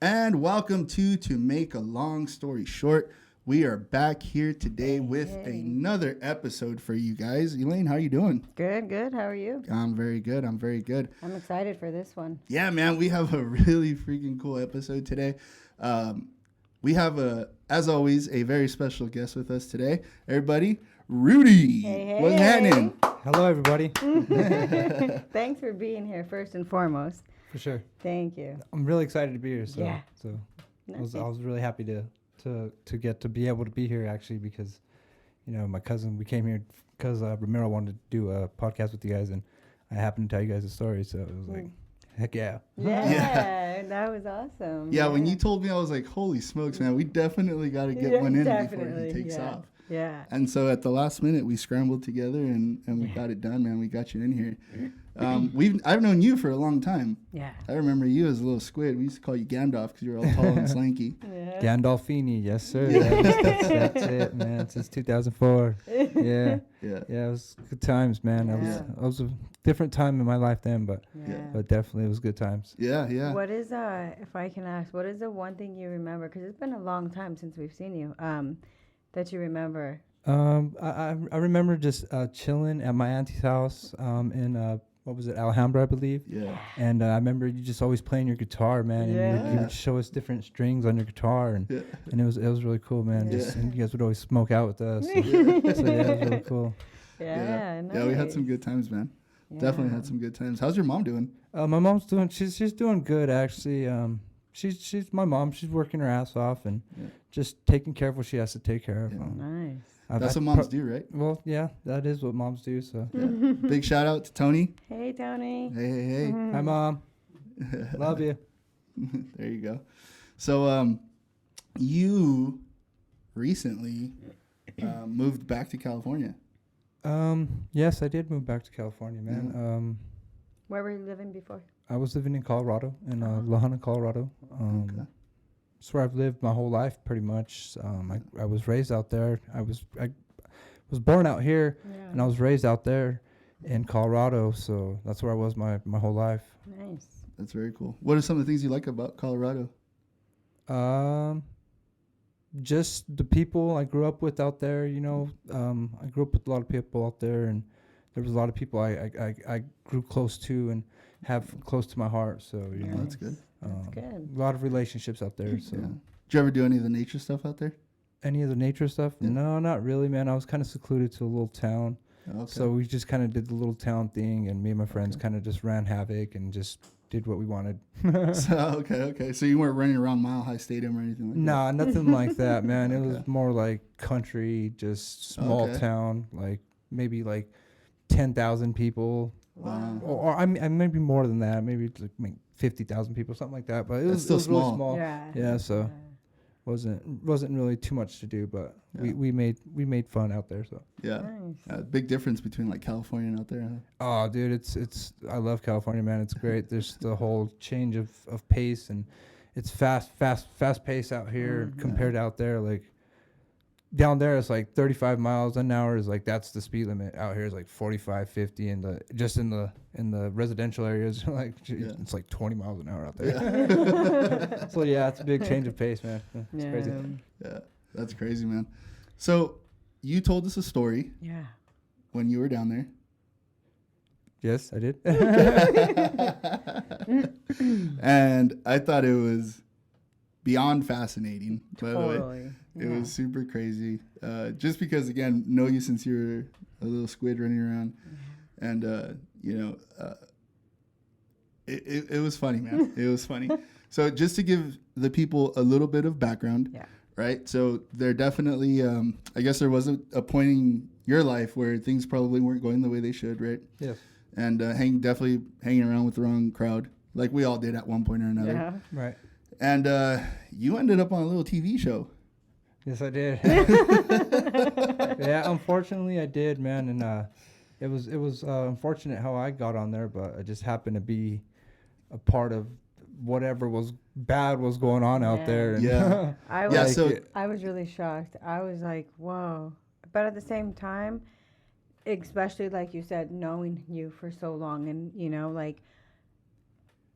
And welcome to Make a Long Story Short. We are back here today with another episode for you guys. Elaine, how you doing? Good. How are you? I'm very good. I'm excited for this one. Yeah, man, we have a really freaking cool episode today. We have, as always, a very special guest with us today. Everybody, Rudy. Hey. What's happening? Hello, everybody. Thanks for being here, first and foremost. For sure. Thank you. I'm really excited to be here. Nice. I was really happy to get to be able to be here actually because, my cousin, we came here because Ramiro wanted to do a podcast with you guys and I happened to tell you guys a story. So it was like, heck yeah. Yeah, that was awesome. Yeah, when you told me, I was like, holy smokes, man, we definitely got to get one in before he takes off. Yeah. And so at the last minute, we scrambled together and we got it done, man. We got you in here. I've known you for a long time. Yeah. I remember you as a little squid. We used to call you Gandalf because you were all tall and slanky. Yeah. Gandolfini, yes, sir. That's it, man. Since 2004. Yeah. It was good times, man. It was a different time in my life then, but definitely it was good times. Yeah. What is, if I can ask, what is the one thing you remember? Because it's been a long time since we've seen you, that you remember. I remember just chilling at my auntie's house in what was it, Alhambra, I believe. Yeah. And I remember you just always playing your guitar, man. And you would show us different strings on your guitar, and it was really cool, man. Yeah. And you guys would always smoke out with us. So it was really cool. Yeah. Yeah, we had some good times, man. Yeah. Definitely had some good times. How's your mom doing? My mom's doing. She's doing good actually. She's my mom. She's working her ass off and just taking care of what she has to take care of. Yeah. Nice. That's what moms do, right? Well, yeah, that is what moms do. So Yeah. Big shout out to Tony. Hey, Tony. Hey. Hi, Mom. Love you. There you go. So you recently moved back to California. Yes, I did move back to California, man. Yeah. Where were you living before? I was living in Colorado, in La Junta, Colorado. Okay. That's where I've lived my whole life, pretty much. I was raised out there. I was born out here, and I was raised out there in Colorado. So that's where I was my whole life. Nice. That's very cool. What are some of the things you like about Colorado? Just the people I grew up with out there. I grew up with a lot of people out there, and there was a lot of people I grew close to and have close to my heart. So Nice. That's good. That's good. A lot of relationships out there. So Yeah. Did you ever do any of the nature stuff out there? any of the nature stuff? Yeah. No, not really, man. I was kind of secluded to a little town. Okay. So we just kind of did the little town thing, and me and my friends kind of just ran havoc and just did what we wanted. Okay. So you weren't running around Mile High Stadium or anything like that? Nah, nothing like that, man. It was Okay. more like country, just small Okay. town, like maybe like 10,000 people, Wow. or I mean, maybe more than that, maybe like 50,000 people, something like that. But it That's was still really small. small. Yeah, so wasn't really too much to do, but Yeah. we made fun out there. So Yeah. Nice. Big difference between like California and out there. Huh? oh, dude, it's I love California, man. It's great. There's the whole change of pace, and it's fast pace out here compared to out there. Like down there, it's like 35 miles an hour is like that's the speed limit. Out here is like 45, 50, and in the residential areas, like it's like 20 miles an hour out there. Yeah. So yeah, it's a big change of pace, man. It's crazy. Yeah. That's crazy, man. So you told us a story Yeah. when you were down there. Yes, I did. And I thought it was beyond fascinating. By the way. Totally. It was super crazy. Just because, again, know you since you were a little squid running around. And, it was funny, man. It was funny. So just to give the people a little bit of background, right? So there definitely, I guess there was a point in your life where things probably weren't going the way they should, right? Yes. And definitely hanging around with the wrong crowd, like we all did at one point or another. Yeah. Right. And you ended up on a little TV show. Yes, I did. Yeah, unfortunately, I did, man, and it was unfortunate how I got on there, but I just happened to be a part of whatever was bad was going on out there. And Yeah. I Yeah, was, so I was really shocked. I was like, whoa. But at the same time, especially like you said, knowing you for so long and, like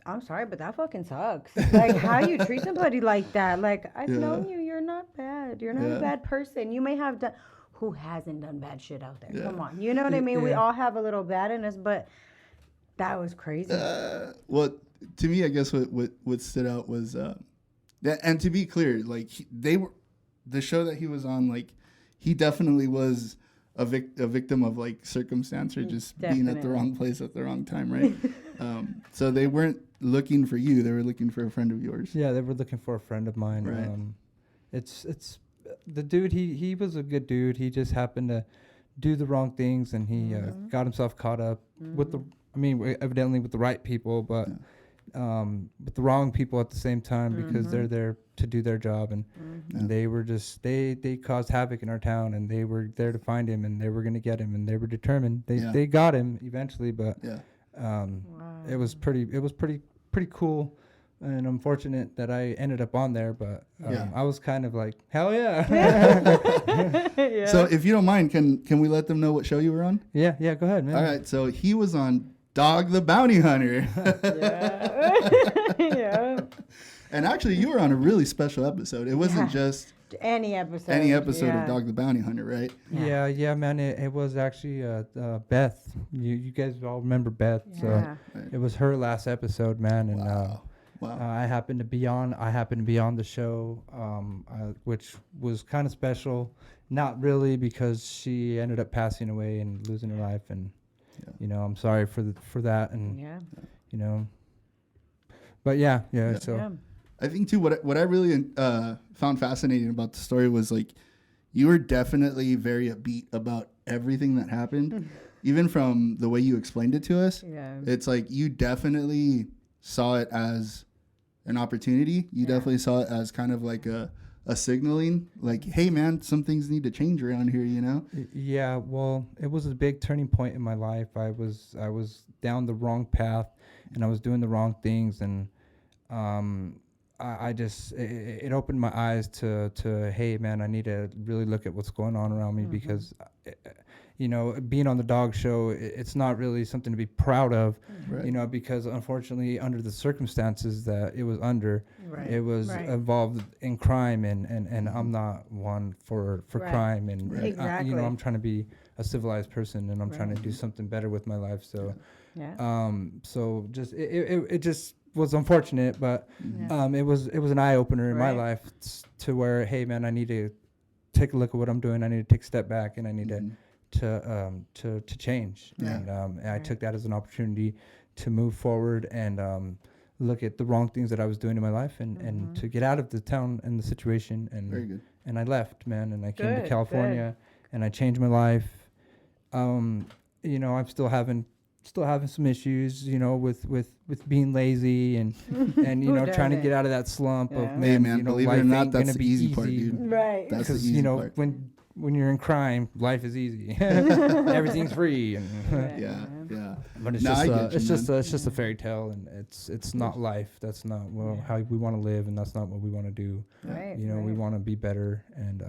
I'm sorry, but that fucking sucks. Like, how you treat somebody like that? Like, I've known you. You're not bad. You're not a bad person. You may have done. Who hasn't done bad shit out there? Come on. You know what I mean? We all have a little bad in us, but that was crazy. Well, to me, I guess what stood out was, and to be clear, like they were, the show that he was on, like he definitely was a victim of like circumstance or just being at the wrong place at the wrong time, right? So they weren't looking for you; they were looking for a friend of yours. Yeah, they were looking for a friend of mine. Right. It's the dude. He was a good dude. He just happened to do the wrong things, and he got himself caught up with evidently with the right people, but with the wrong people at the same time because they're there to do their job, and they were just they caused havoc in our town, and they were there to find him, and they were going to get him, and they were determined. They got him eventually, but it was pretty cool. And unfortunate that I ended up on there, but I was kind of like, hell yeah. So if you don't mind, can we let them know what show you were on? Yeah, go ahead, man. All right, so he was on Dog the Bounty Hunter. Yeah. And actually, you were on a really special episode. It wasn't just any episode of Dog the Bounty Hunter, right? Yeah, man. It was actually Beth. You guys all remember Beth, so it was her last episode, man, and. Wow. I happened to be on the show, which was kind of special. Not really, because she ended up passing away and losing her life, and I'm sorry for that, and but yeah. So I think too what I really found fascinating about the story was like you were definitely very upbeat about everything that happened, even from the way you explained it to us. Yeah, it's like you definitely saw it as an opportunity. You definitely saw it as kind of like a signaling, like, hey man, some things need to change around here, Yeah, well, it was a big turning point in my life. I was down the wrong path, and I was doing the wrong things, and I just it opened my eyes to hey man, I need to really look at what's going on around me, because being on the dog show, it's not really something to be proud of, because unfortunately under the circumstances that it was under, it was involved in crime, and I'm not one for crime, and exactly. I'm trying to be a civilized person, and I'm trying to do something better with my life. So so just it just was unfortunate, but it was an eye opener in my life to where, hey man, I need to take a look at what I'm doing. I need to take a step back, and I need to change. And I took that as an opportunity to move forward and look at the wrong things that I was doing in my life, and to get out of the town and the situation. And very good. And I left, man, and I came to California, and I changed my life. I'm still having some issues, with being lazy and trying to get out of that slump of man, believe it or not, that's the easy part, dude. Right. That's the easy part. when you're in crime, life is easy. Everything's free, and but it's just a fairy tale, and it's not life. That's not how we want to live, and that's not what we want to do. Right. We want to be better, and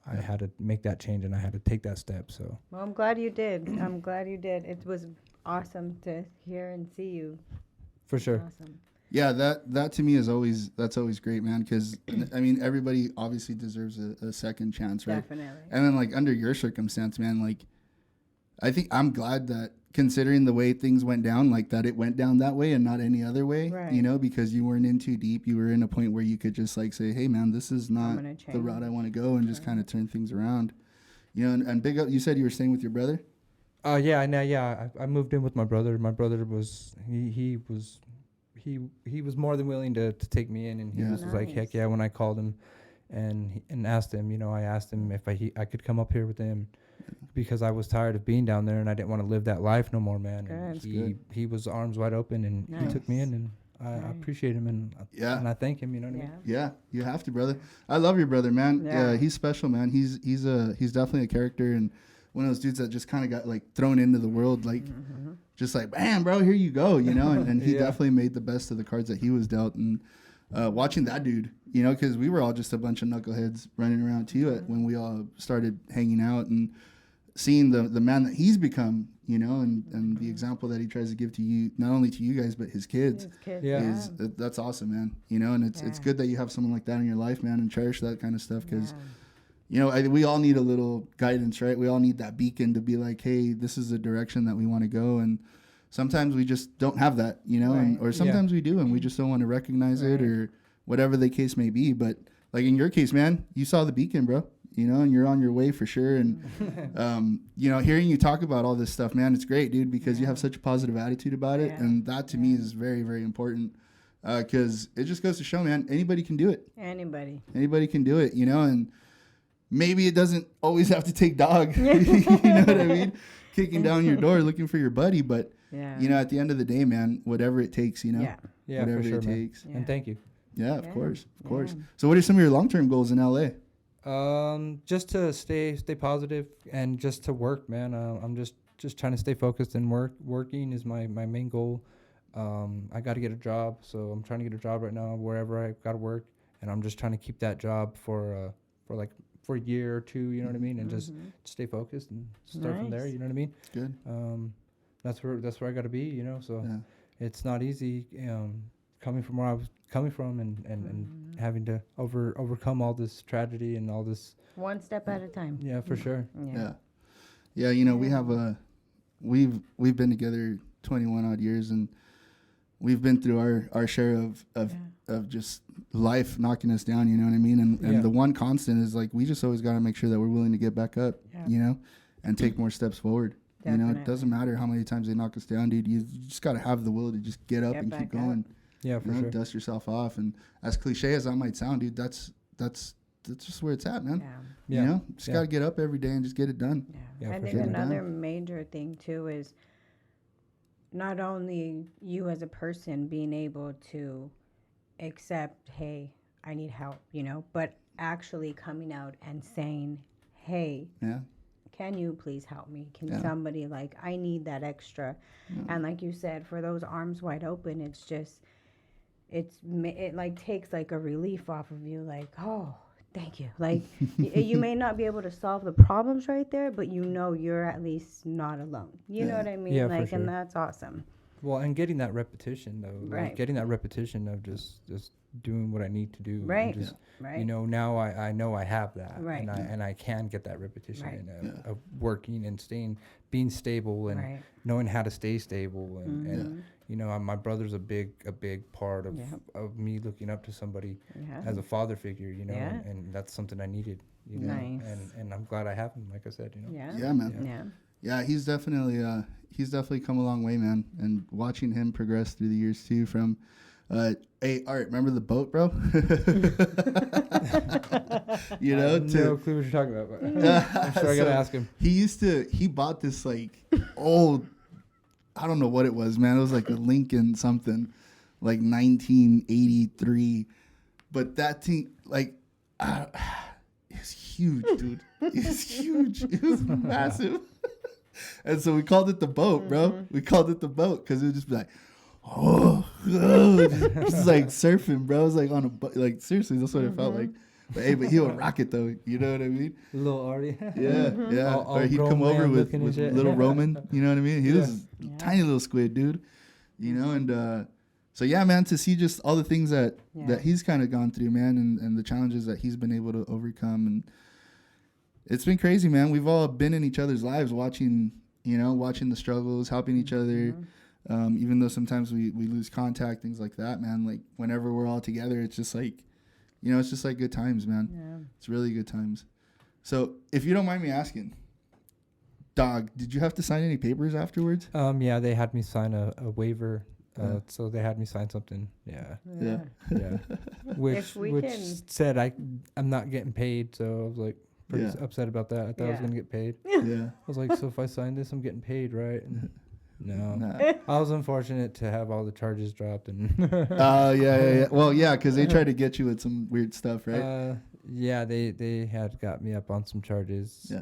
I had to make that change, and I had to take that step. So well, I'm glad you did. It was awesome to hear and see you. For sure. Awesome. Yeah, that to me is always great, man, because I mean everybody obviously deserves a second chance, right? Definitely. And then like under your circumstance, man, like I think I'm glad that considering the way things went down, like that it went down that way and not any other way, because you weren't in too deep. You were in a point where you could just like say, hey man, this is not the route I want to go, and just kind of turn things around, and big up. You said you were staying with your brother? I moved in with my brother. My brother was he was more than willing to take me in, and he was like, heck yeah. When I called him and asked him, I asked him if I could come up here with him, because I was tired of being down there, and I didn't want to live that life no more, man. And he was arms wide open, and he took me in, and I appreciate him, and I thank him. You know what I mean? Yeah, you have to, brother. I love your brother, man. Yeah, he's special, man. He's definitely a character, and one of those dudes that just kind of got like thrown into the world, like just like, bam, bro, here you go, and he definitely made the best of the cards that he was dealt. And watching that dude, because we were all just a bunch of knuckleheads running around too when we all started hanging out, and seeing the man that he's become, you know, and the example that he tries to give to you, not only to you guys, but his kids. That's awesome, man. You know, and it's good that you have someone like that in your life, man, and cherish that kind of stuff because, you know, we all need a little guidance, right? We all need that beacon to be like, hey, this is the direction that we want to go. And sometimes we just don't have that, you know, or sometimes we do, and we just don't want to recognize it or whatever the case may be. But like in your case, man, you saw the beacon, bro, you know, and you're on your way for sure. And, you know, hearing you talk about all this stuff, man, it's great, dude, because you have such a positive attitude about it. And that to me is very, very important because it just goes to show, man, anybody can do it. Anybody can do it, you know, and maybe it doesn't always have to take dog, you know what I mean? Kicking down your door looking for your buddy. But, you know, at the end of the day, man, whatever it takes, you know, whatever for sure, it takes. And thank you. Yeah, of course. So what are some of your long-term goals in LA? Just to stay positive and just to work, man. I'm just trying to stay focused and working is my main goal. I got to get a job, so I'm trying to get a job right now wherever I got to work, and I'm just trying to keep that job for a year or two, you know what I mean, and just stay focused and start from there, you know what I mean. Good. That's where I got to be, you know. So it's not easy coming from where I was coming from and having to overcome all this tragedy and all this one step at a time. Yeah, for sure. Yeah. You know, we've been together 21 odd years, and we've been through our share of just life knocking us down, you know what I mean? And the one constant is like, we just always got to make sure that we're willing to get back up, you know, and take more steps forward. Definitely. You know, it doesn't matter how many times they knock us down, dude. You just got to have the will to just get up and keep going. Yeah, for sure. Dust yourself off. And as cliche as that might sound, dude, that's just where it's at, man. You know, just got to get up every day and just get it done. I think another major thing too is not only you as a person being able to accept, hey, I need help, you know, but actually coming out and saying, hey, can you please help me? Can somebody, like, I need that extra. And like you said, for those arms wide open, it's just, it like takes like a relief off of you, like, oh, thank you. Like, you may not be able to solve the problems right there, but you know you're at least not alone. You know what I mean? Yeah, like, for sure. And that's awesome. Well, and getting that repetition though, like getting that repetition of just doing what I need to do. Right. And just, you know, now I know I have that, and I can get that repetition of working and being stable and knowing how to stay stable and you know, my brother's a big part of me looking up to somebody as a father figure, you know, and that's something I needed, you know, and I'm glad I have him, like I said, you know. Yeah, man. Yeah, he's definitely come a long way, man. And watching him progress through the years too, from hey, Art, remember the boat, bro? You know, no clue what you're talking about, but I'm sure I gotta ask him. He bought this like old, I don't know what it was, man. It was like a Lincoln something, like 1983. But that thing, like, it's huge, dude. It's huge. It was massive. And so we called it the boat, bro. We called it the boat because it would just be like, just like surfing, bro. It was like on a boat. Like, seriously, that's what it felt like. But hey, he would rock it though. You know what I mean? Little Arty. Yeah. Or he'd come over with little Roman. You know what I mean? He was a tiny little squid, dude. You know, and so yeah, man, to see just all the things that he's kind of gone through, man, and the challenges that he's been able to overcome, and it's been crazy, man. We've all been in each other's lives, watching the struggles, helping each other. Even though sometimes we lose contact, things like that, man. Like, whenever we're all together, it's just like, you know, it's just like good times, man. Yeah. It's really good times. So, if you don't mind me asking, Dog, did you have to sign any papers afterwards? Yeah, they had me sign a waiver. So they had me sign something. Yeah. Which said I'm not getting paid. So I was like pretty upset about that. I thought I was gonna get paid. I was like, so if I sign this, I'm getting paid, right? And no. I was unfortunate to have all the charges dropped. And Well, yeah, because they tried to get you with some weird stuff, right? They had got me up on some charges.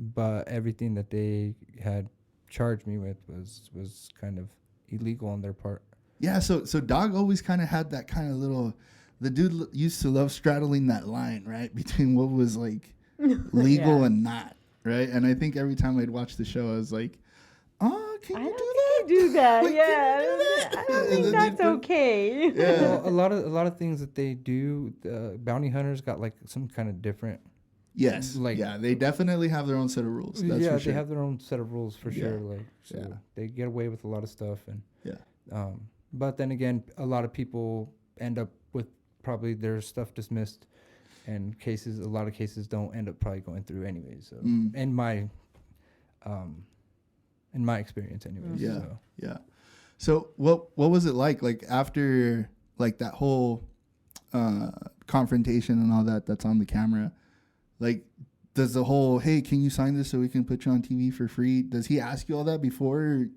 But everything that they had charged me with was kind of illegal on their part. Yeah, so Dog always kind of had that kind of little. The dude used to love straddling that line, right, between what was like legal and not, right? And I think every time I'd watch the show, I was like, Can I you don't do think that? you do that. Like, Yeah. can you do that? I don't And think then that's they put- okay. Yeah. Well, a lot of things that they do, bounty hunters got like some kind of different. Yes. Like- yeah, they definitely have their own set of rules. That's Yeah, for sure. they have their own set of rules for Yeah. sure. Like, so Yeah. they get away with a lot of stuff, and Yeah. but then again, a lot of people end up with probably their stuff dismissed, and a lot of cases don't end up probably going through anyways. So in my experience, anyways. Yeah. So. Yeah. So what was it like after like that whole confrontation and all that's on the camera? Like, does the whole, hey, can you sign this so we can put you on TV for free? Does he ask you all that before?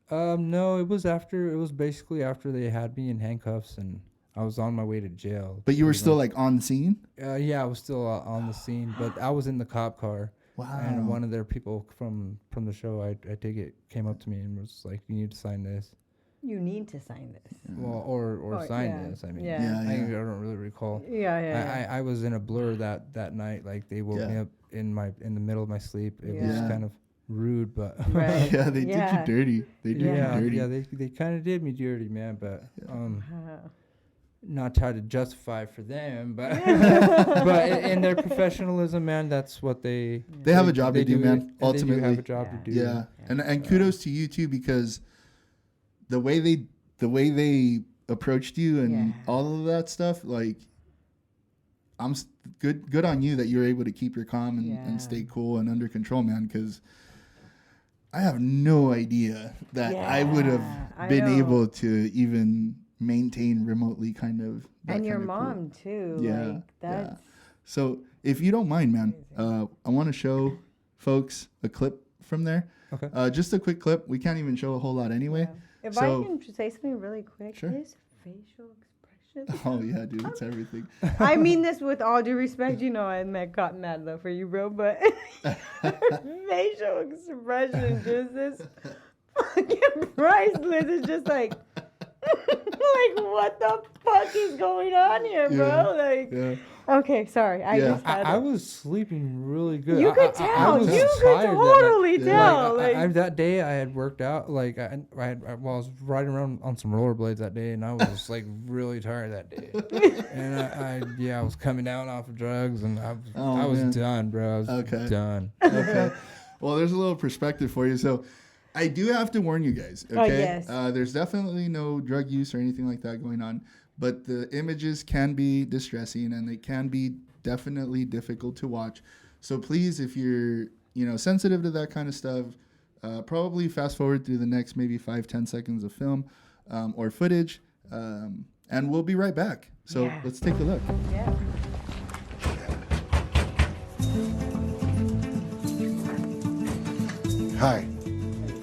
No, it was after. It was basically after they had me in handcuffs and I was on my way to jail. But you were pretty still much. like on scene? Yeah, I was still on the scene, but I was in the cop car. Wow. And one of their people from the show, I take it, came up to me and was like, "You need to sign this." You need to sign this. Well, or sign yeah. this. I mean, Yeah. I don't really recall. Yeah. I was in a blur that night. Like they woke me up in the middle of my sleep. It was Yeah. kind of rude, but Right. Yeah, they did you dirty. They did you dirty. yeah, they kind of did me dirty, man. But Wow. not try to justify for them, but but in their professionalism, man, that's what they have a job to do, man. and Ultimately, they do have a job to do. Yeah. And kudos to you too, because the way they approached you and all of that stuff, like, good on you that you're able to keep your calm and stay cool and under control, man, because I have no idea that I would have been able to even maintain remotely kind of that And your kind of cool. mom too. Yeah, Like, that's yeah. So if you don't mind, man, I want to show folks a clip from there. Okay. Just a quick clip. We can't even show a whole lot anyway. If So- I can say something really quick, Sure. his facial expression. Oh yeah, dude, it's everything. I mean this with all due respect, you know, I got mad love for you, bro, but facial expression just is fucking priceless. It's just like, like, what the fuck is going on here, bro? Like, okay, sorry. I was sleeping really good. You could I tell. was You could tired that night. totally tell. Like, that day I had worked out. Like I was riding around on some rollerblades that day, and I was like really tired that day. And I was coming down off of drugs, and I was done, bro. I was done. Okay. Well, there's a little perspective for you. So I do have to warn you guys. Okay. Oh, yes. There's definitely no drug use or anything like that going on, but the images can be distressing and they can be definitely difficult to watch. So please, if you're sensitive to that kind of stuff, probably fast forward through the next maybe 5-10 seconds of film or footage, and we'll be right back. So let's take a look. Yeah. Hi.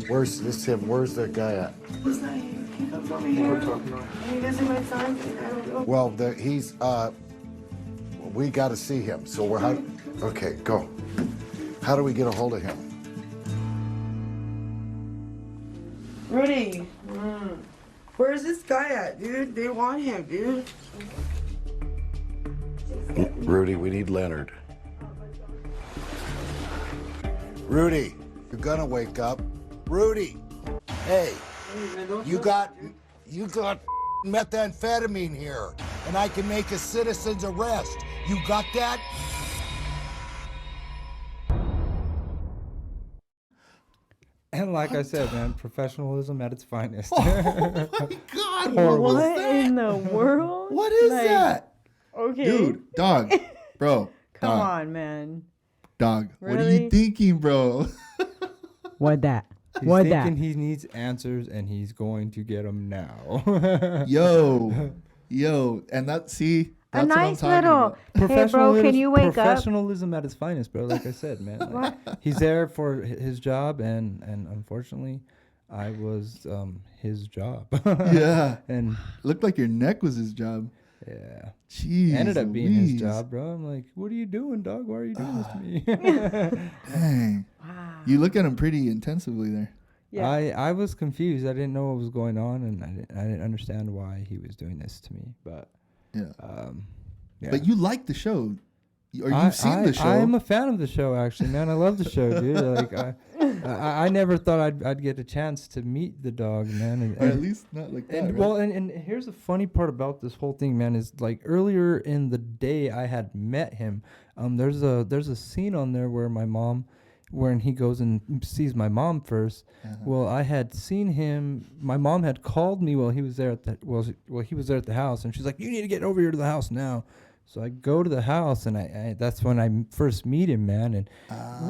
Where's him? Where's that guy at? He's not here. He comes over here. And he doesn't my son. I don't know. Well, he's we got to see him. So we're okay, go. How do we get a hold of him? Rudy, where's this guy at, dude? They want him, dude. Rudy, we need Leonard. Rudy, you're gonna wake up. Rudy, hey, you got methamphetamine here, and I can make a citizen's arrest. You got that? And like I said, man, professionalism at its finest. Oh my God! Horrible. What was What that? in the world? What is Like, that? Okay. Dude, dog, bro. Come dog, on, man. Dog. What are Really? you thinking, bro? What that? He's thinking he needs answers, and he's going to get them now. Yo, and that's A what I'm nice talking little. about. Hey, bro, can you wake up? Professionalism at its finest, bro. Like I said, man. Like, he's there for his job, and unfortunately, I was his job. Yeah, And looked like your neck was his job. yeah, Jeez, ended up being his Louise. job, bro. I'm like, what are you doing, dog? Why are you doing this to me? Dang, Wow. you look at him pretty intensively there. Yeah. I was confused. I didn't know what was going on, and I didn't understand why he was doing this to me. But Yeah, yeah. but you like the show, or you've seen the show. I am a fan of the show, actually, man. I love the show, dude. Like I never thought I'd get a chance to meet the dog, man. Or at least not like that. And, right? well, and here's the funny part about this whole thing, man, is like earlier in the day I had met him. There's a scene on there where when he goes and sees my mom first. Well, I had seen him. My mom had called me while he was there at the house, and she's like, "You need to get over here to the house now." So I go to the house, and I that's when I first meet him, man. And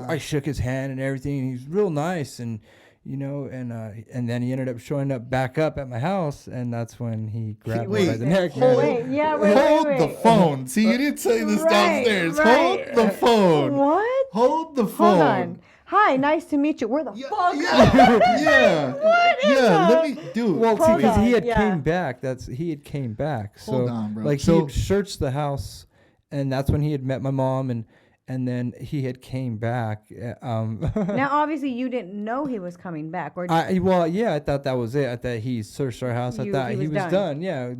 I shook his hand and everything. And he's real nice, and and then he ended up showing up back up at my house, and that's when he grabbed me by the neck. Hold Wait. the phone. See, you didn't say this downstairs. Hold the phone. What? Hold the phone. Hold on. Hi, nice to meet you. Where the fuck? Yeah. What is Let me do. Well, Hold because he on, had came back. He had came back. So Hold on, bro. like he had searched the house, and that's when he had met my mom, and then he had came back. Now, obviously, you didn't know he was coming back, or I thought that was it. I thought he searched our house. I thought he was done. Yeah,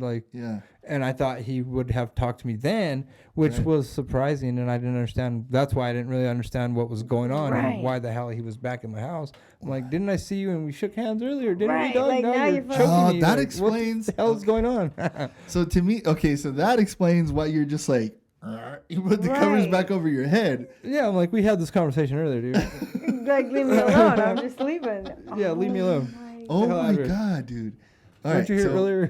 and I thought he would have talked to me then, which was surprising, and I didn't understand. That's why I didn't really understand what was going on and why the hell he was back in my house. I'm like, didn't I see you and we shook hands earlier? Didn't we? Dog? Like, no, now you're you're choking me. That Like, explains. What the hell is going on? So to me, so that explains why you're just like, you put the covers back over your head. Yeah, I'm like, we had this conversation earlier, dude. like, leave me alone. I'm just leaving. Yeah, leave me alone. Oh my God, dude. All Weren't you here earlier?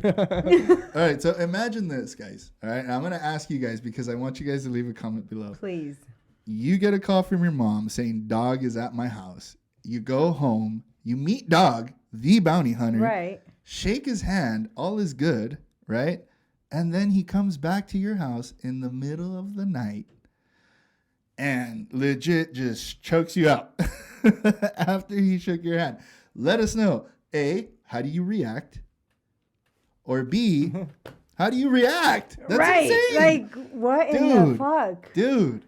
All right, so imagine this, guys. All right, and I'm going to ask you guys because I want you guys to leave a comment below. Please. You get a call from your mom saying, "Dog is at my house." You go home, you meet Dog, the bounty hunter. Right. Shake his hand, all is good, right? And then he comes back to your house in the middle of the night and legit just chokes you out after he shook your hand. Let us know. A, how do you react? Or B, how do you react? That's insane. Like, what in the fuck? Dude,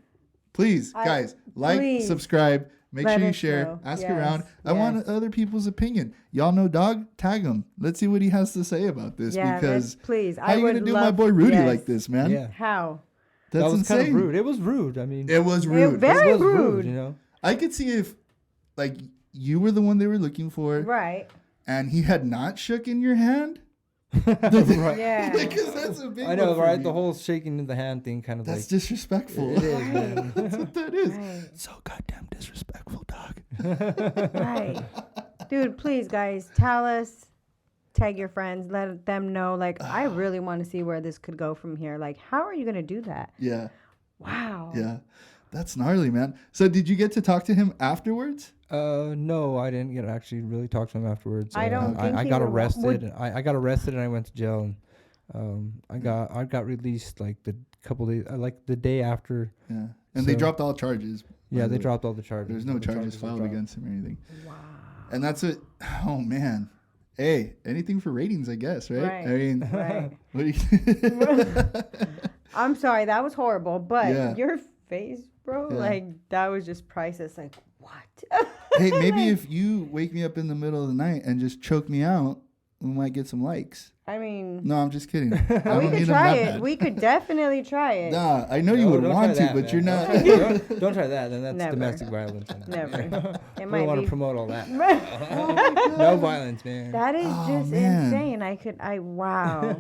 please, guys, like, subscribe, make sure you share, ask around. I want other people's opinion. Y'all know Dog? Tag him. Let's see what he has to say about this. Because please. how are you going to do my boy Rudy like this, man? Yeah. How? That was insane. kind of rude. It was rude. I mean, it was rude. Very it was rude. You know, I could see if, like, you were the one they were looking for, right? And he had not shook in your hand. Right. Yeah. Because that's a big. I know, one for right? me. The whole shaking in the hand thing, kind of That's like disrespectful. It is, man. That's what that is. Right. So goddamn disrespectful, Dog. Right. Dude, please, guys, tell us. Tag your friends. Let them know. Like, I really want to see where this could go from here. Like, how are you gonna do that? Yeah. Wow. Yeah. That's gnarly, man. So did you get to talk to him afterwards? No, I didn't get to actually really talk to him afterwards. I don't think I he got would- arrested. I got arrested and I went to jail. And I got released like the couple days, like the day after. Yeah. And they dropped all charges. Yeah, they dropped all the charges. There's no All the charges filed dropped. against him or anything. Wow. And that's it. Oh man. Hey, anything for ratings, I guess, right? Right. I mean, Right. what do you? I'm sorry, that was horrible, but Yeah. your face, bro, Yeah. like that was just priceless. Like, what? Hey, maybe if you wake me up in the middle of the night and just choke me out, we might get some likes. I mean, No, I'm just kidding. I we don't could need them try that it. bad. We could definitely try it. Nah, I know you No, would don't want try to, that, but you're man. not. Don't try that. Then that's Never. domestic violence. Never. It We might don't want be. to promote all that. No violence, man. That is just man. insane. Wow.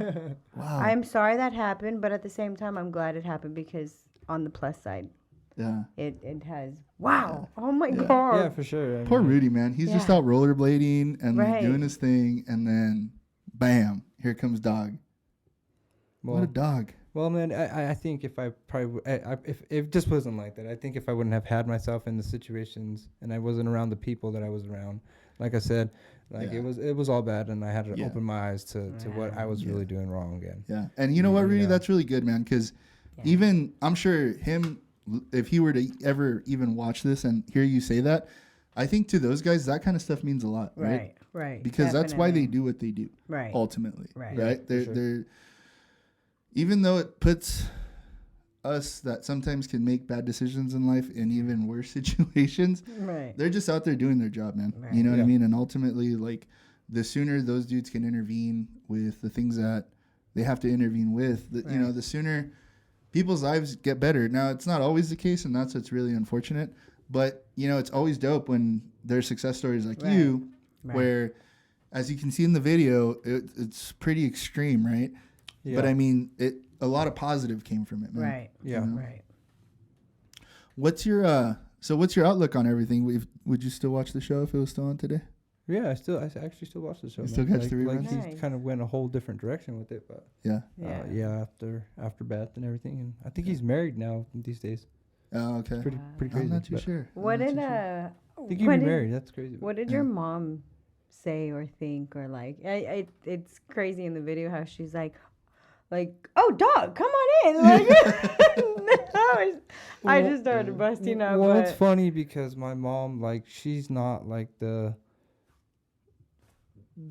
Wow. I'm sorry that happened, but at the same time, I'm glad it happened because on the plus side, Yeah. it has. Wow. Oh my God. Yeah, for sure. I mean, Poor Rudy, man. He's just Yeah. out rollerblading and like, Right. doing his thing, and then, bam, here comes Dog. What a Well, dog. well, man, I think if I probably if it just wasn't like that, I think if I wouldn't have had myself in the situations and I wasn't around the people that I was around, like I said, like Yeah. it was all bad, and I had to Yeah. open my eyes to what I was really doing wrong again. Yeah. And you know what, Rudy? Yeah. That's really good, man, because even, I'm sure him, if he were to ever even watch this and hear you say that, I think to those guys, that kind of stuff means a lot, right? Right. Because that's why they Definitely. do what they do, Right. ultimately, Right. right? Yeah, They're, for sure. they're, even though it puts us that sometimes can make bad decisions in life in even worse situations, Right. they're just out there doing their job, man. Right. You know what I Yeah. mean? And ultimately, like, the sooner those dudes can intervene with the things that they have to intervene with, you know, the sooner people's lives get better. Now, it's not always the case, and that's what's really unfortunate. But, you know, it's always dope when there's success stories like Right. you, Right. where, as you can see in the video, it's pretty extreme, right? Yeah. But I mean, a lot of positive came from it, man. Right. Yeah. You know? Right. What's your outlook on everything? Would you still watch the show if it was still on today? Yeah, I actually still watch the show. You man. still catch like, the like reruns? he's kind of went a whole different direction with it, but Yeah. Yeah. after Beth and everything, and I think he's married now these days. Oh, okay. Pretty crazy. I'm not too but sure. What I'm not did too sure. I think he'd be married. That's crazy. What did your mom say or think or like? It's crazy in the video how she's like, oh dog, come on in. Like, I just started busting up. Well, it's but funny because my mom, like, she's not like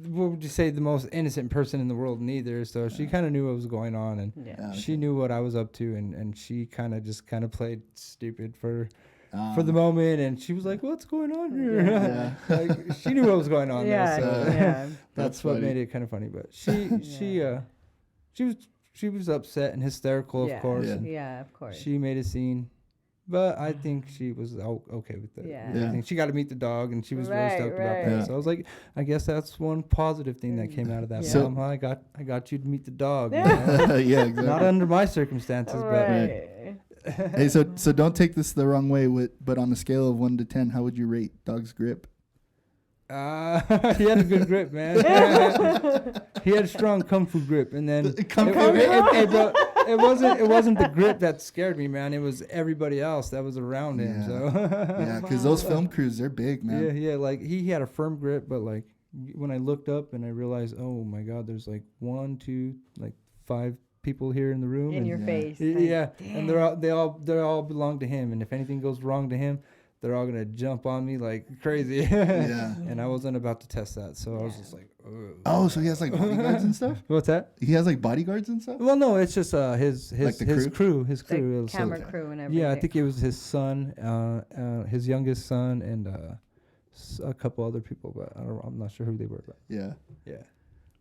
what would you say, the most innocent person in the world neither. So she kind of knew what was going on, and yeah. she knew what I was up to, and she kind of played stupid for the moment, and she was like, "What's going on here?" Yeah. Like, she knew what was going on Yeah, there. So yeah. that's what funny. made it kind of funny. But she was upset and hysterical, Yeah. of course. Yeah. and Yeah, of course. she made a scene, but I think she was okay with it. Yeah. I think she got to meet the dog, and she was really Right, stoked about right. that. Yeah. So I was like, I guess that's one positive thing that came out of that. Yeah. Mom, I got you to meet the dog. Yeah. you know? Yeah, exactly. Not under my circumstances, Right. Hey, so don't take this the wrong way. But on a scale of 1 to 10, how would you rate Dog's grip? He had a good grip, man. He had a strong kung fu grip, and then hey, bro, it wasn't the grip that scared me, man. It was everybody else that was around him. Yeah. So Yeah, because those film crews, they're big, man. yeah, like he had a firm grip, but like when I looked up and I realized, oh my God, there's like 1, 2, like 5 people here in the room, In and your face. yeah, like, and they all belong to him, and if anything goes wrong to him, they're all gonna jump on me like crazy. Yeah. And I wasn't about to test that, so I was just like, ugh. Oh, so he has like bodyguards and stuff? What's that? He has like bodyguards and stuff? Well, no, it's just his Like the crew. The So- camera crew and everything. yeah, I think it was his son, his youngest son, and a couple other people, but I'm not sure who they were. But Yeah. yeah.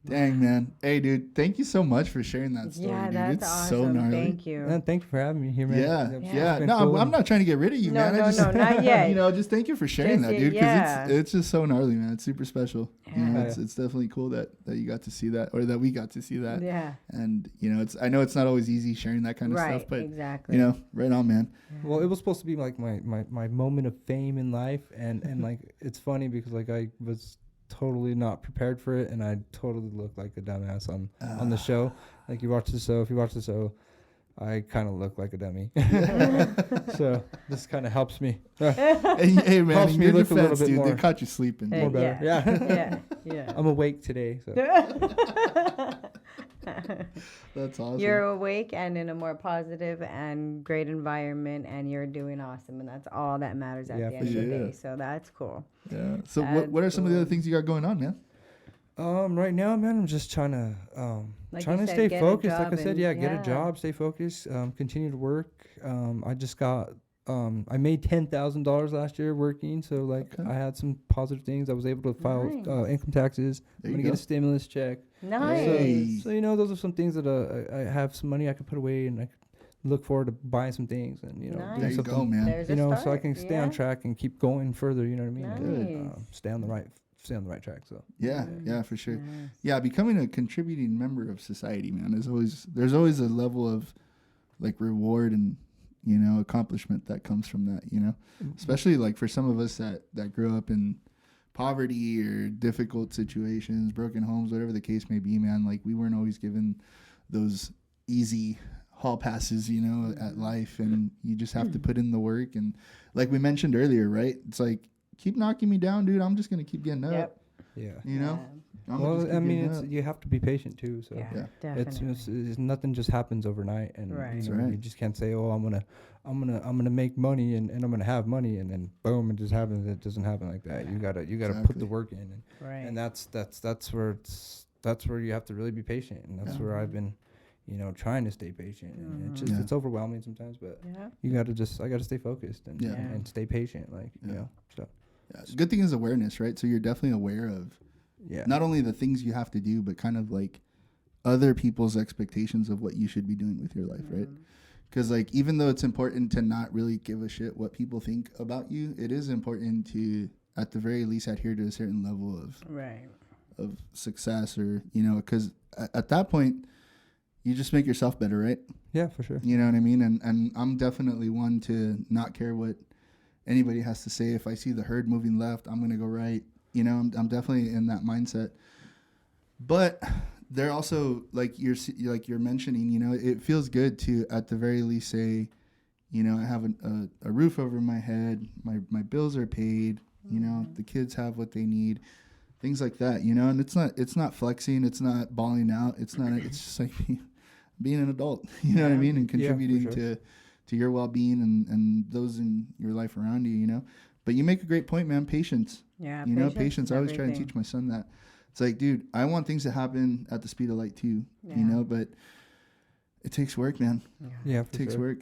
Dang, man. Hey, dude, thank you so much for sharing that story, Yeah, dude. that's It's awesome. so gnarly. Thank you. And thank you for having me here, man. Yeah, It's yeah. been No, cool, I'm and- not trying to get rid of you, No, man. no, I just, no, not yet. You know, just thank you for sharing Just that, dude. yeah. Because it's just so gnarly, man. It's super special. You know, Yeah. it's definitely cool that you got to see that, or that we got to see that. Yeah. And you know, I know it's not always easy sharing that kind of Right. stuff, but Exactly. you know, right on, man. Well, it was supposed to be like my moment of fame in life, and like it's funny because like I was totally not prepared for it, and I totally looked like a dumbass on the show. Like if you watch the show, I kind of look like a dummy. So this kind of helps me. Hey, man, Helps in me your look a little defense, bit dude, they more- caught you sleeping. Hey, More better. Yeah. Yeah. I'm awake today. So That's awesome. You're awake and in a more positive and great environment, and you're doing awesome, and that's all that matters at Yeah, the for end of the sure. day. So that's cool. Yeah. So That's what are some of the other cool. things you got going on, man? right now, man, I'm just trying to Like trying you to said, stay get a focused. Like I job said, and- yeah, get yeah. a job, stay focused, continue to work. I just got I made $10,000 last year working, so like Okay. I had some positive things. I was able to file Nice. income taxes. There I'm you gonna get go. a stimulus check. Nice. Hey. So you know, those are some things that I have some money I could put away, and I could look forward to buying some things, and you know, Nice. doing There you something. go, man. There's You a know, start. so I can stay on yeah. track and keep going further. You know what I mean? And, Nice. stay on the right track. So Yeah, yeah, for sure. Nice. Yeah, becoming a contributing member of society, man, there's always a level of like reward and, you know, accomplishment that comes from that, you know, especially like for some of us that grew up in poverty or difficult situations, broken homes, whatever the case may be, man. Like we weren't always given those easy hall passes, you know, at life, and you just have to put in the work. And like we mentioned earlier, right? It's like, keep knocking me down, dude. I'm just gonna keep getting up. Yep. yeah. You know. I'm gonna Well, just keep I mean, getting up. you have to be patient too. So Yeah, Yeah. definitely. it's nothing just happens overnight, and Right. you, That's know, right. you just can't say, oh, I'm gonna make money and I'm gonna have money, and then boom, it just happens. It doesn't happen like that. You gotta put Exactly. the work in, and, Right. and that's where you have to really be patient, and that's Yeah. where I've been, you know, trying to stay patient, and it's just Yeah. it's overwhelming sometimes, but Yeah. I gotta stay focused and Yeah. and stay patient, like Yeah. you know. So Yeah, the good thing is awareness, right? So you're definitely aware of yeah, not only the things you have to do, but kind of like other people's expectations of what you should be doing with your life, right? Because like even though it's important to not really give a shit what people think about you, it is important to at the very least adhere to a certain level Right. of success, or, you know, because at that point, you just make yourself better, right? Yeah, for sure. You know what I mean? And I'm definitely one to not care what anybody has to say. If I see the herd moving left, I'm going to go right. You know, I'm definitely in that mindset. But they're also, like you're mentioning, you know, it feels good to at the very least say, you know, I have a roof over my head, my bills are paid, you know, the kids have what they need, things like that, you know. And it's not flexing, it's not balling out, it's just like being an adult, you know what I mean, and contributing to your well-being and those in your life around you, you know. But you make a great point, man. Patience. Yeah. You know, patience. I always try to teach my son that. It's like, dude, I want things to happen at the speed of light too, you know, but it takes work, man. Yeah, it takes work.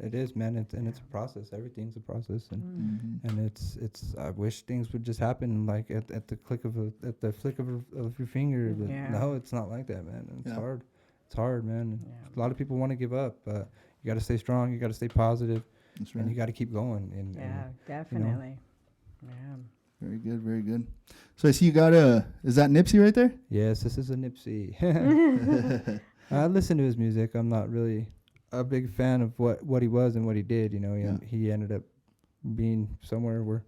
It is, man. It's a process. Everything's a process, and it's. I wish things would just happen like at the flick of your finger. But no, it's not like that, man. It's hard. It's hard, man. A lot of people want to give up, but you got to stay strong. You got to stay positive. That's right. And you got to keep going. And definitely. You know. Yeah. Very good, very good. So I see you got is that Nipsey right there? Yes, this is a Nipsey. I listen to his music. I'm not really a big fan of what he was and what he did. You know, he ended up being somewhere where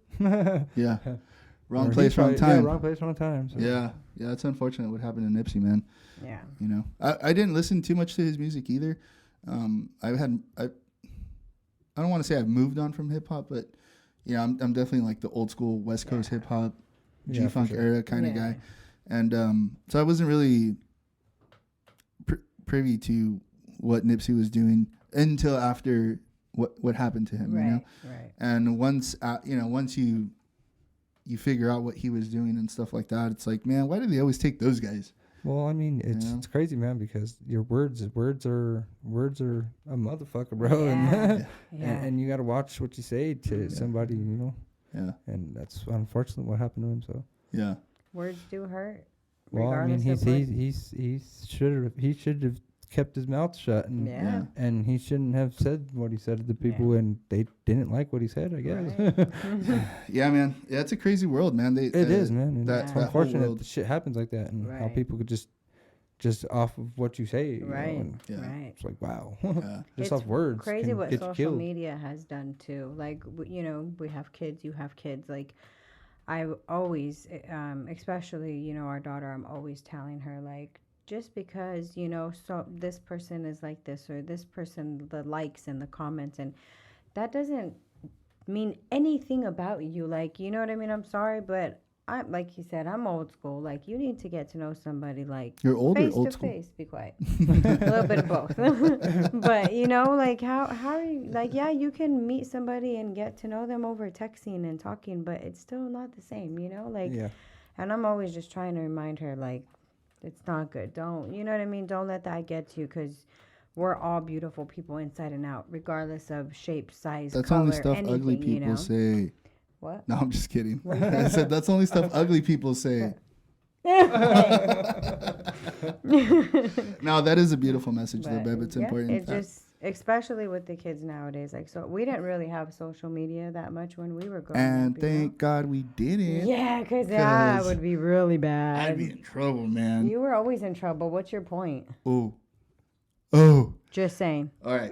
wrong place, wrong time. Yeah, wrong place, wrong time. So. Yeah, it's unfortunate what happened to Nipsey, man. Yeah. You know, I didn't listen too much to his music either. I don't want to say I've moved on from hip hop, but yeah, I'm definitely like the old school West Coast hip hop, G-Funk era kind of guy. And so I wasn't really privy to what Nipsey was doing until after what happened to him, you know? Right. And once you figure out what he was doing and stuff like that, it's like, man, why do they always take those guys? Well, I mean, it's crazy, man, because your words are a motherfucker, bro. And you got to watch what you say to somebody, you know. Yeah. And that's unfortunately what happened to him. So. Yeah. Words do hurt. Well, I mean, he should have kept his mouth shut, and he shouldn't have said what he said to the people, and they didn't like what he said, I guess. Right. Yeah, man. Yeah, it's a crazy world, man. It is, man. That's unfortunate that shit happens like that, and how people could just off of what you say. Right. You know, right. It's like, wow. Just off words. Crazy what social media has done too. Like, you know, we have kids, you have kids. Like, I always, especially, you know, our daughter, I'm always telling her, like, just because, you know, so this person is like this, or this person, the likes and the comments, and that doesn't mean anything about you. Like, you know what I mean? I'm sorry, but I'm, like you said, I'm old school. Like, you need to get to know somebody, like, you're old face or old to school? face. Be quiet. A little bit of both. But, you know, like, how are you, like, yeah, you can meet somebody and get to know them over texting and talking, but it's still not the same, you know? Like, and I'm always just trying to remind her, like, it's not good. Don't, you know what I mean? Don't let that get to you, because we're all beautiful people inside and out, regardless of shape, size, that's color, only stuff anything, ugly people, you know? Say. What? No, I'm just kidding. I said that's only stuff ugly people say. No, that is a beautiful message, though, babe. It's important. It's just, especially with the kids nowadays. Like, so we didn't really have social media that much when we were growing up. And thank God we didn't. Yeah, because that would be really bad. I'd be in trouble, man. You were always in trouble. What's your point? Oh. Just saying. All right.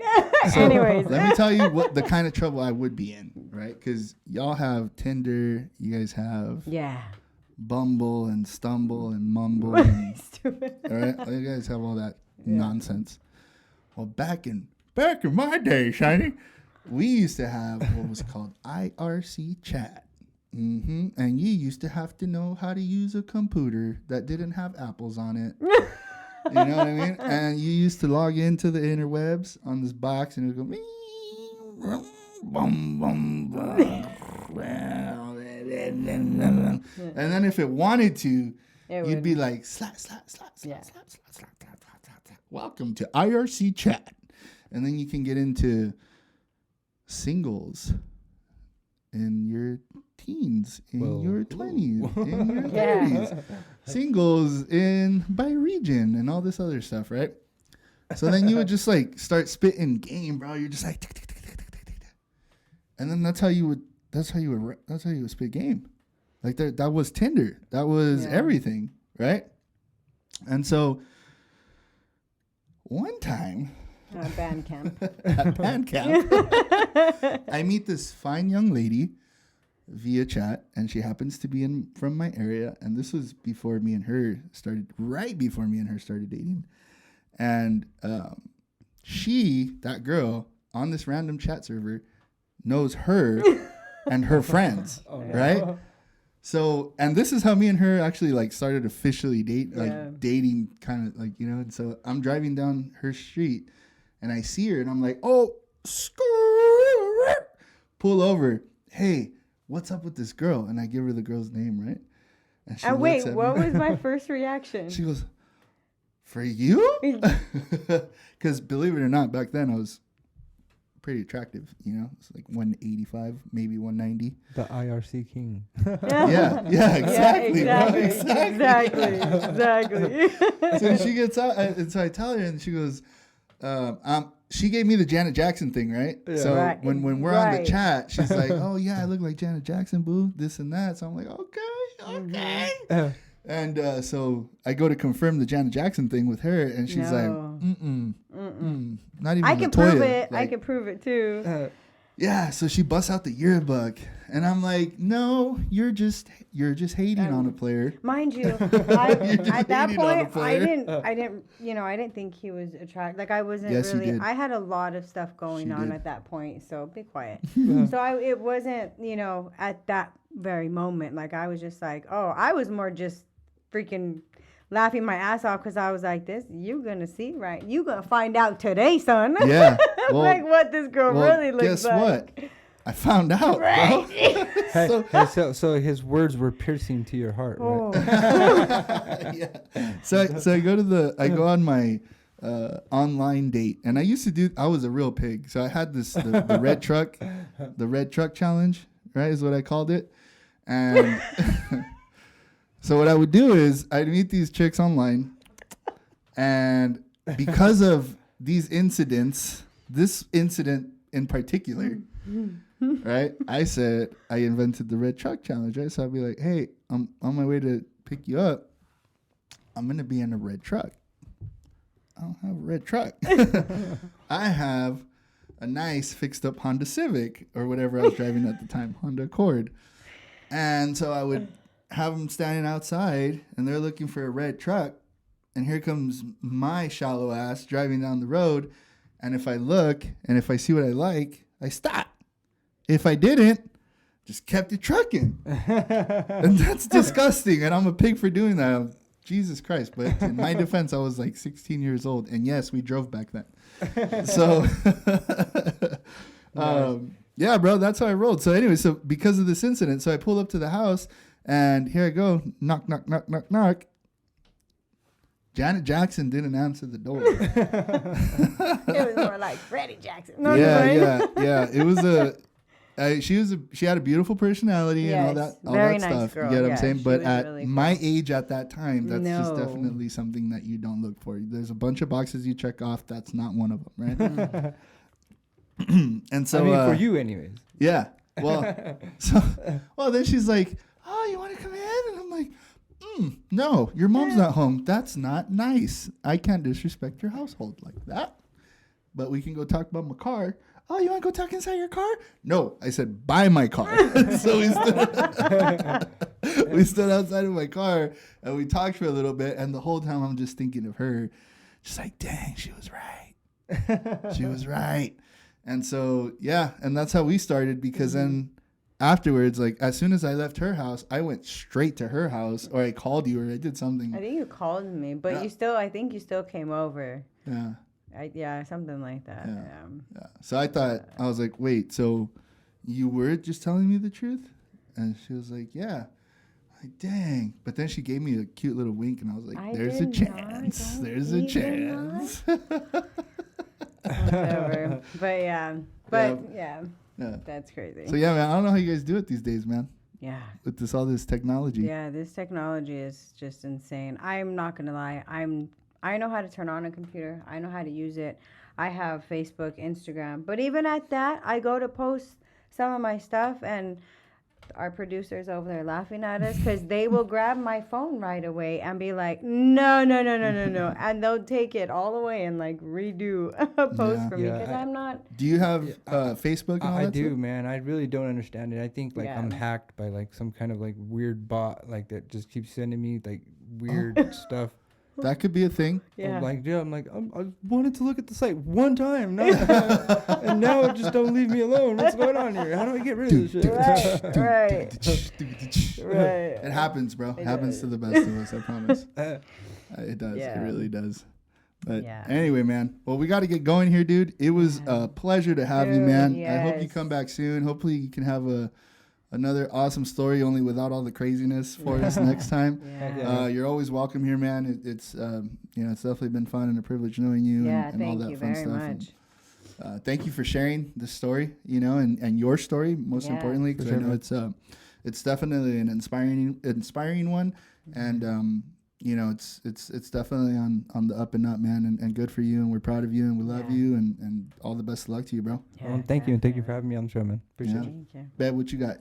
So anyways, let me tell you what the kind of trouble I would be in, right? Because y'all have Tinder, you guys have Bumble and Stumble and Mumble. And, stupid. All right, you guys have all that nonsense. Well, back in my day, Shiny, we used to have what was called IRC chat. And you used to have to know how to use a computer that didn't have apples on it. You know what I mean? And you used to log into the interwebs on this box, and it would go, boom, boom, boom. And then if it wanted to, you'd be like, slap, slap, slap, slap, slap, slap, slap, slap, slap, slap. Welcome to IRC chat. And then you can get into singles in your teens, in your 20s, in your 30s. Singles by region and all this other stuff, right? So then you would just like start spitting game, bro. You're just like, and then that's how you would spit game. Like that was Tinder. That was everything, right? And so one time band camp. at band camp, I meet this fine young lady via chat, and she happens to be from my area. And this was before me and her started, right before me and her started dating. And that girl on this random chat server knows her and her friends, right? So, and this is how me and her actually like started officially dating kind of like, you know. And so I'm driving down her street and I see her and I'm like, oh, pull over. Hey, what's up with this girl? And I give her the girl's name, right? And she wait, what was my first reaction? She goes, for you? Because believe it or not, back then I was pretty attractive, you know. It's like 185, maybe 190. The IRC king. yeah, exactly. Exactly. So she gets out, and so I tell her, and she goes, she gave me the Janet Jackson thing, right? Yeah. So when we're on the chat, she's like, oh yeah, I look like Janet Jackson, boo, this and that. So I'm like, okay. And so I go to confirm the Janet Jackson thing with her, and she's like, not even. I can prove it. Like, I can prove it too. Yeah. So she busts out the yearbook, and I'm like, no, you're just hating on a player. Mind you, at that point, I didn't think he was attractive. Like I wasn't really. I had a lot of stuff going on at that point, so be quiet. So it wasn't, at that very moment. Like I was just like, oh, I was more just freaking laughing my ass off because I was like, this, you gonna see, right? You gonna find out today, son. Yeah. Well, like what this girl really looks like. Guess what? I found out, right? Bro. So his words were piercing to your heart, right? Yeah. So I go on my online date, and I was a real pig. So I had the red truck, the red truck challenge, right? Is what I called it. And so what I would do is I'd meet these chicks online, and because of these incidents, this incident in particular, right? I invented the red truck challenge, right? So I'd be like, hey, I'm on my way to pick you up. I'm going to be in a red truck. I don't have a red truck. I have a nice fixed up Honda Civic or whatever I was driving at the time, Honda Accord. And so I would have them standing outside, and they're looking for a red truck. And here comes my shallow ass driving down the road. And if I look and if I see what I like, I stop. If I didn't, just kept it trucking. And that's disgusting. And I'm a pig for doing that. Jesus Christ. But in my defense, I was like 16 years old. And yes, we drove back then. So, yeah, bro, that's how I rolled. So anyway, so because of this incident, so I pulled up to the house, and here I go. Knock, knock, knock, knock, knock. Janet Jackson didn't answer the door. It was more like Freddie Jackson. No, yeah. It was she had a beautiful personality and all that nice stuff. Girl. You get what I'm saying? But at really my age at that time, that's just definitely something that you don't look for. There's a bunch of boxes you check off. That's not one of them, right? And so, for you, anyways. Yeah. Well, then she's like, "Oh, you want to come in?" And I'm like, "No, your mom's not home. That's not nice. I can't disrespect your household like that. But we can go talk about my car." "Oh, you want to go talk inside your car?" "No," I said, "buy my car." So we stood outside of my car and we talked for a little bit. And the whole time I'm just thinking of her, just like, dang, she was right. She was right. And so, yeah, and that's how we started, because then afterwards, like as soon as I left her house, I went straight to her house, or I called you, or I did something. I think you called me, but I think you still came over. Yeah. Something like that. Yeah. So I was like, wait, so you were just telling me the truth? And she was like, yeah. Like, dang. But then she gave me a cute little wink, and I was like, there's a chance. There's a chance. Whatever. But yeah. That's crazy. So yeah, man, I don't know how you guys do it these days, man. Yeah. With all this technology. Yeah, this technology is just insane. I'm not gonna lie. I know how to turn on a computer. I know how to use it. I have Facebook, Instagram. But even at that, I go to post some of my stuff, and our producers over there laughing at us because they will grab my phone right away and be like, no, and they'll take it all away and like redo a post for me because I'm not. Do you have Facebook? And all I that do, stuff? man. I really don't understand it. I think like I'm hacked by like some kind of like weird bot like that just keeps sending me like weird stuff. That could be a thing. Yeah. I wanted to look at the site one time, and now just don't leave me alone. What's going on here? How do I get rid of this shit? Right. It happens, bro. It happens to the best of us, I promise. It does. Yeah. It really does. But anyway, man. Well, we got to get going here, dude. It was a pleasure to have you, man. Yes. I hope you come back soon. Hopefully you can have another awesome story, only without all the craziness for us next time. You're always welcome here, man. It's it's definitely been fun and a privilege knowing you and all that fun stuff. And, thank you for sharing this story, and your story most importantly, because I know it's definitely an inspiring one, and it's definitely on the up and up, man, and good for you, and we're proud of you, and we love you, and all the best of luck to you, bro. Well, thank you, and thank you for having me on the show, man. Appreciate it. Thank you. Bev, what you got?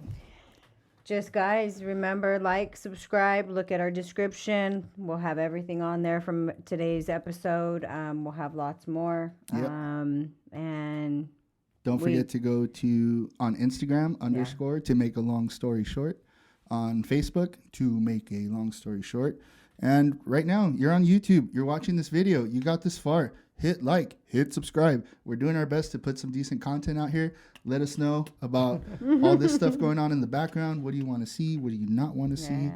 Just guys, remember, like, subscribe, look at our description. We'll have everything on there from today's episode. We'll have lots more. Yep. And don't forget to go on Instagram _ to make a long story short, on Facebook to make a long story short. And right now, you're on YouTube. You're watching this video. You got this far. Hit like, hit subscribe. We're doing our best to put some decent content out here. Let us know about all this stuff going on in the background. What do you want to see? What do you not want to see?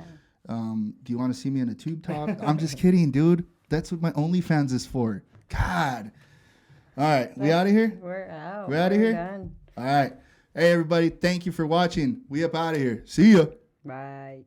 Do you want to see me in a tube top? I'm just kidding, dude. That's what my OnlyFans is for. God. All right. We out of here? We're out. We're out of here? Done. All right. Hey, everybody. Thank you for watching. We up out of here. See ya. Bye.